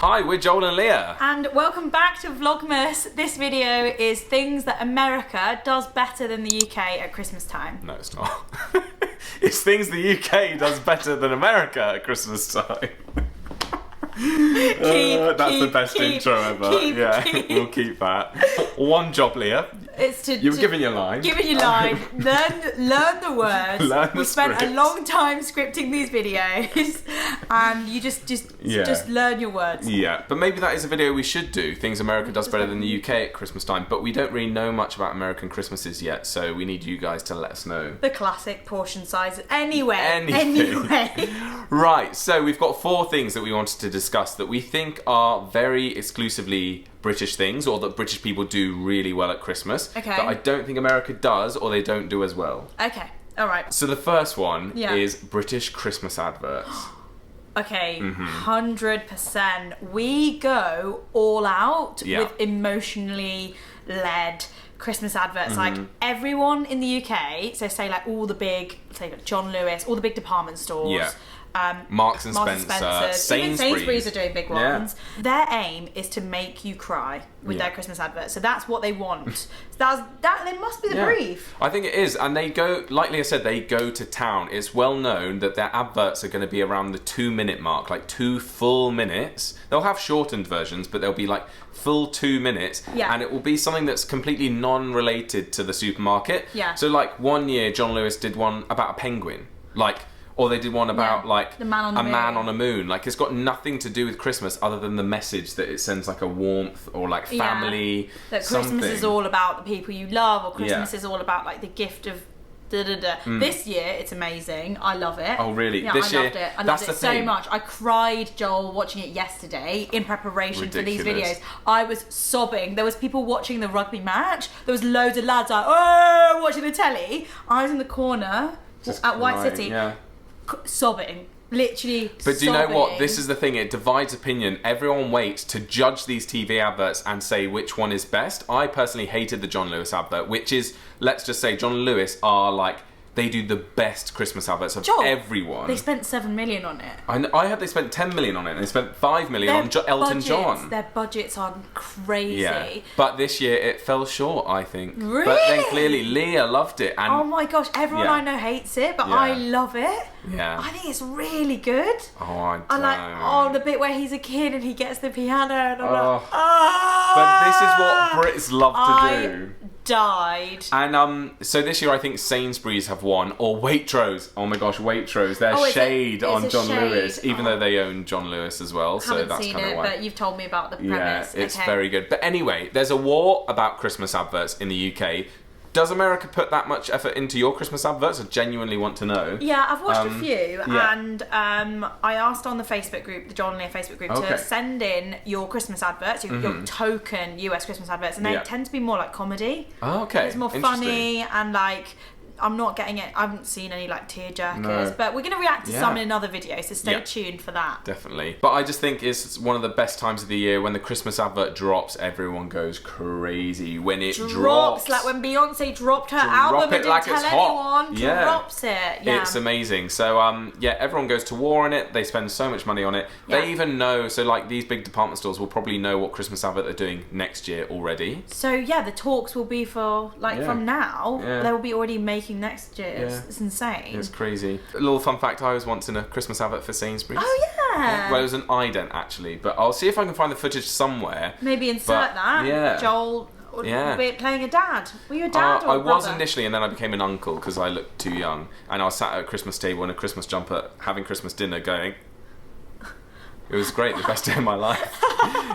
Hi, we're Joel and Lia. And welcome back to Vlogmas. This video is things that America does better than the UK at Christmas time. No, it's not. It's things the UK does better than America at Christmas time. That's the best intro ever. We'll keep that. One job, Lia. It's to You're giving your line. Giving your line. Learn the words. We spent a long time scripting these videos, and you just learn your words. Yeah, but maybe that is a video we should do. Things America does better than the UK at Christmas time. But we don't really know much about American Christmases yet, so we need you guys to let us know. The classic portion sizes. Anyway. Right. So we've got 4 things that we wanted to discuss that we think are very exclusively British things, or that British people do really well at Christmas. Okay. That I don't think America does, or they don't do as well. Okay. All right. So the first one is British Christmas adverts. Okay, 100%. We go all out with emotionally led Christmas adverts. Like everyone in the UK, so say like all the big, say like John Lewis, all the big department stores. Yeah. Marks and Spencer, Sainsbury's are doing big ones. Their aim is to make you cry with their Christmas adverts. So that's what they want. So that must be the brief. I think it is, and they go, like Leah said, they go to town. It's well known that their adverts are going to be around the 2-minute mark, like 2 full minutes. They'll have shortened versions, but they'll be like full 2 minutes, and it will be something that's completely non-related to the supermarket. Yeah. So like one year, John Lewis did one about a penguin, or they did one about like a man on a moon. Like it's got nothing to do with Christmas other than the message that it sends, like a warmth or like family. That Christmas is all about the people you love, or Christmas is all about like the gift of This year it's amazing. I love it. Oh really? Yeah, this I year, loved it. I loved it so much. I cried, Joel, watching it yesterday in preparation for these videos. I was sobbing. There was people watching the rugby match. There was loads of lads like, oh, watching the telly. I was in the corner at White City. Sobbing, literally. But do you know what? This is the thing. It divides opinion. Everyone waits to judge these TV adverts and say which one is best. I personally hated the John Lewis advert, which is, let's just say, John Lewis are like, they do the best Christmas adverts of everyone. They spent 7 million on it. I heard they spent 10 million on it, and they spent 5 million on Elton John. Their budgets are crazy. Yeah. But this year it fell short, I think. Really? But then clearly Leah loved it. And oh my gosh, everyone I know hates it, but I love it. Yeah. I think it's really good. Oh, I like, the bit where he's a kid and he gets the piano, and I'm like, But this is what Brits love to do. Died. And so this year I think Sainsbury's have won, or Waitrose. Oh my gosh, Waitrose. They're shade on John Lewis, even though they own John Lewis as well. So that's kind of why. But you've told me about the premise. Yeah, it's very good. But anyway, there's a war about Christmas adverts in the UK. Does America put that much effort into your Christmas adverts? I genuinely want to know. Yeah, I've watched a few, and I asked on the Facebook group, the Joel Lia Facebook group, to send in your Christmas adverts, your token US Christmas adverts, and they tend to be more like comedy. Oh, okay. It's more funny, and like, I'm not getting it. I haven't seen any like tearjerkers, but we're going to react to some in another video, so stay tuned for that. Definitely. But I just think it's one of the best times of the year when the Christmas advert drops. Everyone goes crazy when it drops. Like when Beyonce dropped her album and didn't tell anyone. Drops it. Yeah. It's amazing. So everyone goes to war on it. They spend so much money on it. They even know. So like these big department stores will probably know what Christmas advert they're doing next year already. So yeah, the talks will be for like from now. They will be already making next year. It's insane. It's crazy. A little fun fact, I was once in a Christmas advert for Sainsbury's. Oh yeah. Well, it was an ident actually, but I'll see if I can find the footage somewhere. Maybe insert that. Yeah. Joel playing a dad. Were you a dad or a I was brother? initially, and then I became an uncle because I looked too young. And I was sat at a Christmas table in a Christmas jumper having Christmas dinner going... It was great, the best day of my life.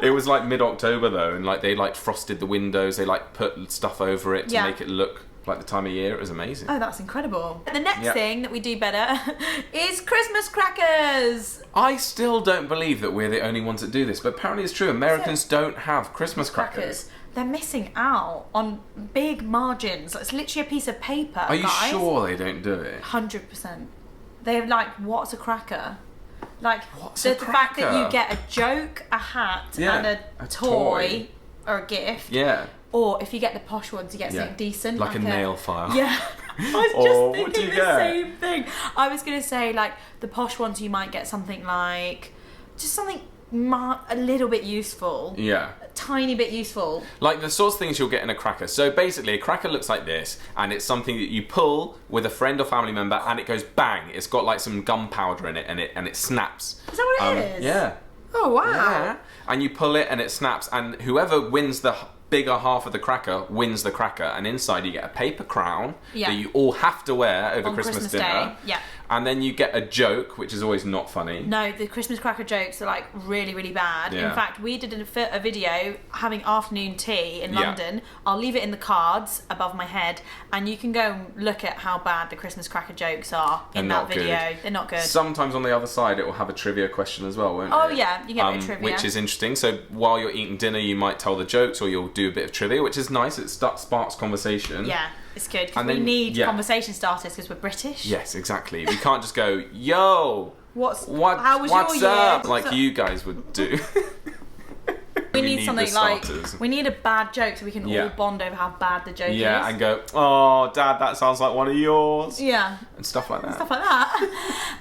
It was like mid-October though, and like they like frosted the windows, they like put stuff over it to make it look like the time of year. It was amazing. Oh, that's incredible. The next thing that we do better is Christmas crackers. I still don't believe that we're the only ones that do this, but apparently it's true. Americans don't have Christmas crackers. They're missing out on big margins. It's literally a piece of paper, Are you sure they don't do it? 100%. They're like, what's a cracker? Like, the cracker? fact that you get a joke, a hat, and a toy or a gift. Yeah. Or if you get the posh ones, you get something decent. Like a nail file. Yeah. I was just thinking the same thing. I was going to say, like, the posh ones, you might get something like, just something a little bit useful. Yeah. A tiny bit useful. Like the sorts of things you'll get in a cracker. So basically, a cracker looks like this, and it's something that you pull with a friend or family member, and it goes bang. It's got like some gunpowder in it, and it snaps. Is that what it is? Yeah. Oh, wow. Yeah. And you pull it, and it snaps, and whoever wins the bigger half of the cracker wins the cracker, and inside you get a paper crown that you all have to wear over Christmas dinner. Day. Yeah. And then you get a joke, which is always not funny. No, the Christmas cracker jokes are like really, really bad. Yeah. In fact, we did a video having afternoon tea in London. I'll leave it in the cards above my head, and you can go and look at how bad the Christmas cracker jokes are in that video. They're not good. Sometimes on the other side, it will have a trivia question as well, won't it? Oh yeah, you get a bit of trivia. Which is interesting. So while you're eating dinner, you might tell the jokes, or you'll do a bit of trivia, which is nice. It sparks conversation. Yeah. It's good because we need conversation starters because we're British. Yes, exactly. We can't just go, yo, how was your year? Up? Like you guys would do. We need something like, we need a bad joke so we can all bond over how bad the joke is. Yeah, and go, oh, Dad, that sounds like one of yours. Yeah. And stuff like that.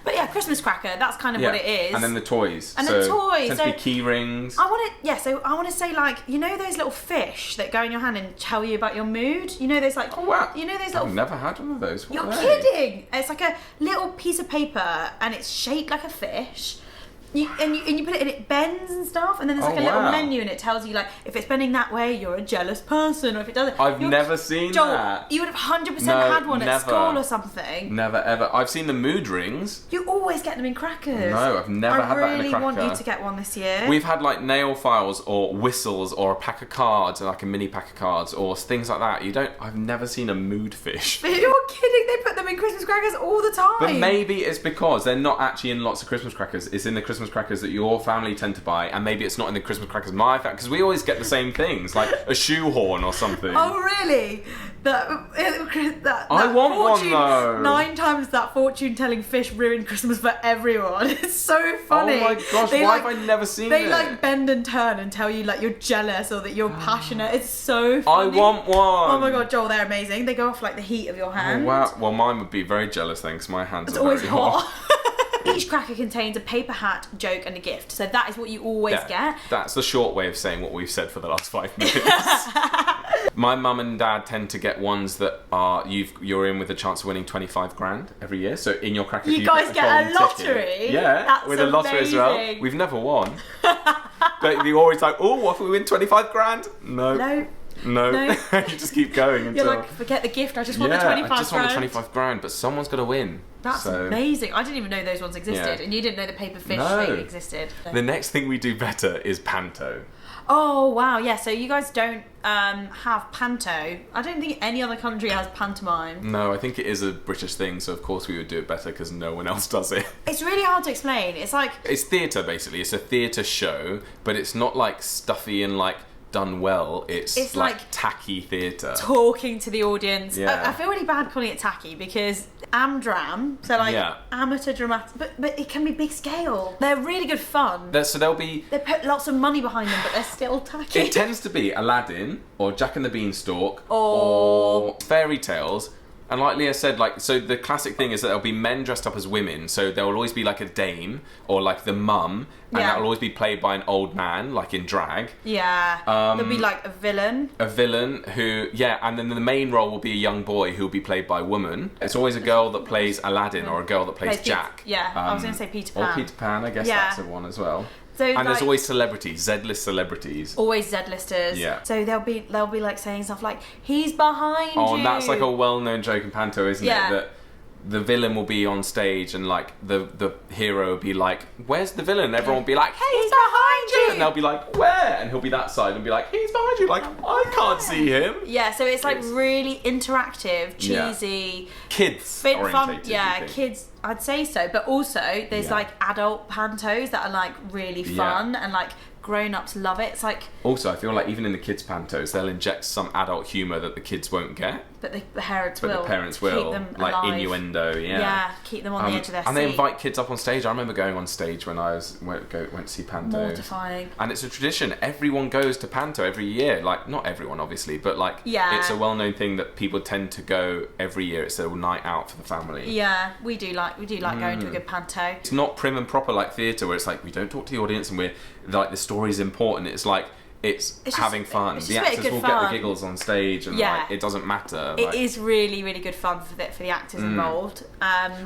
But yeah, Christmas cracker, that's kind of what it is. And then the toys. And the toys. Tends to be key rings. I want to say like, you know those little fish that go in your hand and tell you about your mood? You know those like, oh wow. You know those little... I've never had one of those. You're kidding! It's like a little piece of paper and it's shaped like a fish. You put it in, it bends and stuff, and then there's like a little menu, and it tells you like if it's bending that way, you're a jealous person, or if it doesn't. I've never seen that. You would have 100% had one at school or something. Never ever. I've seen the mood rings. You always get them in crackers. No, I've never had that in a cracker. I really want you to get one this year. We've had like nail files or whistles or a pack of cards, like a mini pack of cards or things like that. I've never seen a mood fish. You're kidding? They put them in Christmas crackers all the time. But maybe it's because they're not actually in lots of Christmas crackers. It's in the Christmas crackers that your family tend to buy, and maybe it's not in the Christmas crackers my family, because we always get the same things, like a shoehorn or something. Oh really? That I want fortune, one though. 9 times that fortune-telling fish ruined Christmas for everyone. It's so funny. Oh my gosh, why have I never seen it? They like bend and turn and tell you like you're jealous or that you're passionate. It's so funny. I want one. Oh my god, Joel, they're amazing. They go off like the heat of your hand. Oh, wow. Well, mine would be very jealous then, because my hands are always very hot. Each cracker contains a paper hat, joke, and a gift. So that is what you always get. That's the short way of saying what we've said for the last 5 minutes. My mum and dad tend to get ones that are you're in with a chance of winning 25 grand every year. So in your cracker, you guys get a lottery. Ticket. Yeah, that's with a lottery as well. We've never won. But you're always like, oh, what if we win 25 grand? No. You just keep going until... You're like, forget the gift, I just want the 25 grand. I just want the 25 grand, but someone's got to win. That's amazing. I didn't even know those ones existed, and you didn't know the paper fish thing existed. The next thing we do better is panto. Oh, wow, yeah, so you guys don't have panto. I don't think any other country has pantomime. No, I think it is a British thing, so of course we would do it better because no one else does it. It's really hard to explain. It's like... It's theatre, basically. It's a theatre show, but it's not like stuffy and like done well. It's like tacky theatre. Talking to the audience. Yeah. I feel really bad calling it tacky because amdram, so like amateur dramatic, but it can be big scale. They're really good fun. They put lots of money behind them, but they're still tacky. It tends to be Aladdin or Jack and the Beanstalk or fairy tales. And like Leah said, so the classic thing is that there'll be men dressed up as women, so there will always be like a dame or like the mum, and that will always be played by an old man, like in drag. Yeah. There'll be like a villain. A villain who, and then the main role will be a young boy who will be played by a woman. It's always a girl that plays Aladdin or a girl that plays Jack. I was going to say Peter Pan. Or Peter Pan, I guess that's the one as well. So, and there's always celebrities, Z-list celebrities. Always Z-listers. Yeah. So they'll be like saying stuff like, he's behind you. Oh, and that's like a well-known joke in panto, isn't it? That the villain will be on stage and like the hero will be like, where's the villain? And everyone will be like, hey, he's behind you. And they'll be like, where? And he'll be that side and be like, he's behind you. Like, I can't see him. Yeah, so it's like really interactive, cheesy. Kids orientated. Kids, I'd say so. But also there's like adult pantos that are like really fun and like grown-ups love it. It's like... Also, I feel like even in the kids' pantos, they'll inject some adult humour that the kids won't get. But the parents will. But the parents will. Keep them like alive. innuendo, yeah. Yeah, keep them on the edge of their seat. And they invite kids up on stage. I remember going on stage when I went to see panto. Mortifying. And it's a tradition. Everyone goes to panto every year. Like, not everyone, obviously, but like, it's a well-known thing that people tend to go every year. It's a night out for the family. Yeah, we do like going to a good panto. It's not prim and proper like theatre, where it's like, we don't talk to the audience and we're like, the story's important. It's like, it's having fun. The actors will get the giggles on stage, and like, it doesn't matter. It is really, really good fun for the actors involved.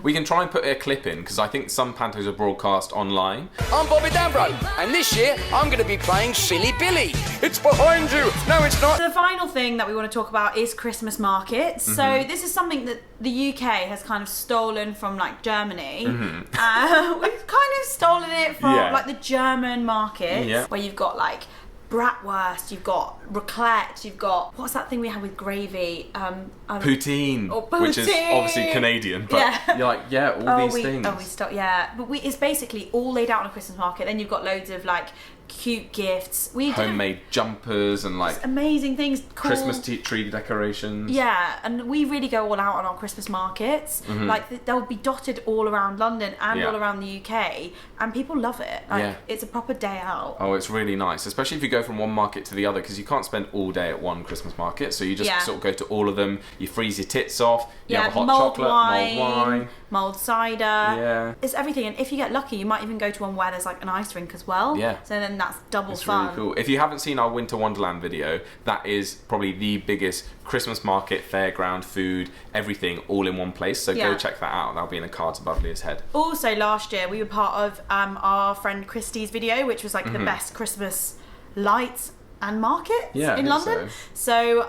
We can try and put a clip in, because I think some pantos are broadcast online. I'm Bobby Danbro, and this year I'm going to be playing Silly Billy. It's behind you. No, it's not. The final thing that we want to talk about is Christmas markets. So this is something that the UK has kind of stolen from like Germany. We've kind of stolen it from like the German markets, where you've got like bratwurst, you've got raclette, you've got, what's that thing we had with gravy? Poutine, which is obviously Canadian, but you're like, all these things. But it's basically all laid out on a Christmas market. Then you've got loads of like cute gifts. Homemade jumpers and like amazing things. Christmas tree decorations. Yeah, and we really go all out on our Christmas markets. Like they'll be dotted all around London and all around the UK, and people love it. Like, it's a proper day out. Oh, it's really nice, especially if you go from one market to the other, because you can't spend all day at one Christmas market. So you just sort of go to all of them. You freeze your tits off. You have a hot chocolate, mulled wine, mulled cider. Yeah, it's everything. And if you get lucky, you might even go to one where there's like an ice rink as well. Yeah. So then that's double fun. It's really cool. If you haven't seen our Winter Wonderland video, that is probably the biggest Christmas market, fairground, food, everything all in one place. So go check that out. That'll be in the cards above Leah's head. Also, last year we were part of our friend Christie's video, which was like the best Christmas lights and markets in London. So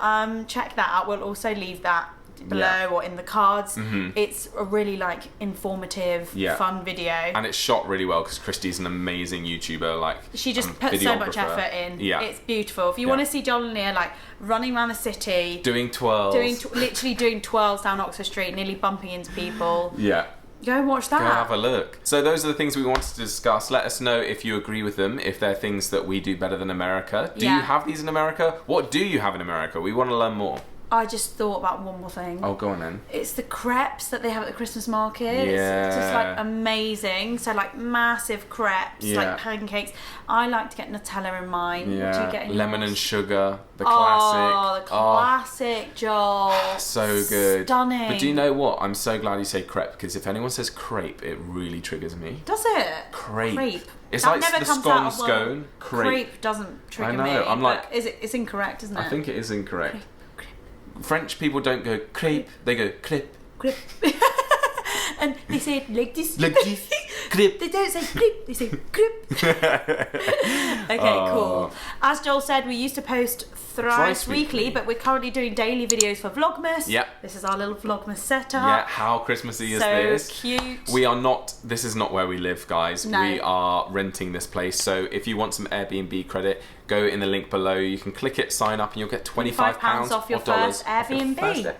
check that out. We'll also leave that below or in the cards. It's a really like informative, fun video, and it's shot really well because Christy's an amazing YouTuber. Like, she just puts so much effort in. It's beautiful. If you want to see Joel Lia like running around the city, doing twirls, literally doing twirls down Oxford Street, nearly bumping into people. Go and watch that. Go have a look. So those are the things we wanted to discuss. Let us know if you agree with them, if they're things that we do better than America. Do you have these in America? What do you have in America? We want to learn more. I just thought about one more thing. Oh, go on then. It's the crepes that they have at the Christmas market. It's just like amazing. So like massive crepes, like pancakes. I like to get Nutella in mine. What do you get in lemon yours? And sugar, the classic. Oh, the classic, Joel. So good. Stunning. But do you know what? I'm so glad you say crepe, because if anyone says crepe, it really triggers me. Does it? Crepe. It's that like the scone. Crepe doesn't trigger me. I know. I'm like, it's incorrect, isn't it? I think it is incorrect. French people don't go crepe, they go clip. Clip. And they say it like this. Like this. Clip. They don't say clip, they say clip. Okay, cool. As Joel said, we used to post thrice weekly, but we're currently doing daily videos for Vlogmas. This is our little Vlogmas setup. How Christmassy is this? So cute. This is not where we live, guys. No. We are renting this place. So if you want some Airbnb credit, go in the link below. You can click it, sign up, and you'll get £25 off your first Airbnb.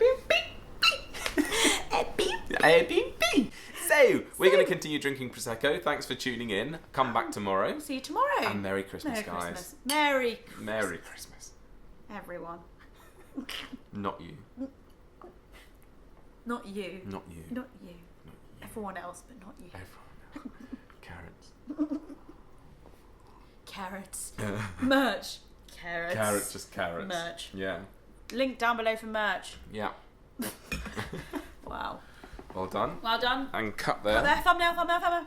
Airbnb. So, we're going to continue drinking Prosecco. Thanks for tuning in. Come back tomorrow. See you tomorrow. And Merry Christmas, guys. Christmas. Merry Christmas. Everyone. Not you. Not you. Not you. Not you. Everyone else, but not you. Everyone else. Carrots. Merch. Carrots. Just carrots. Merch. Yeah. Link down below for merch. Yeah. Wow. Well done. Well done. And cut there. Thumbnail.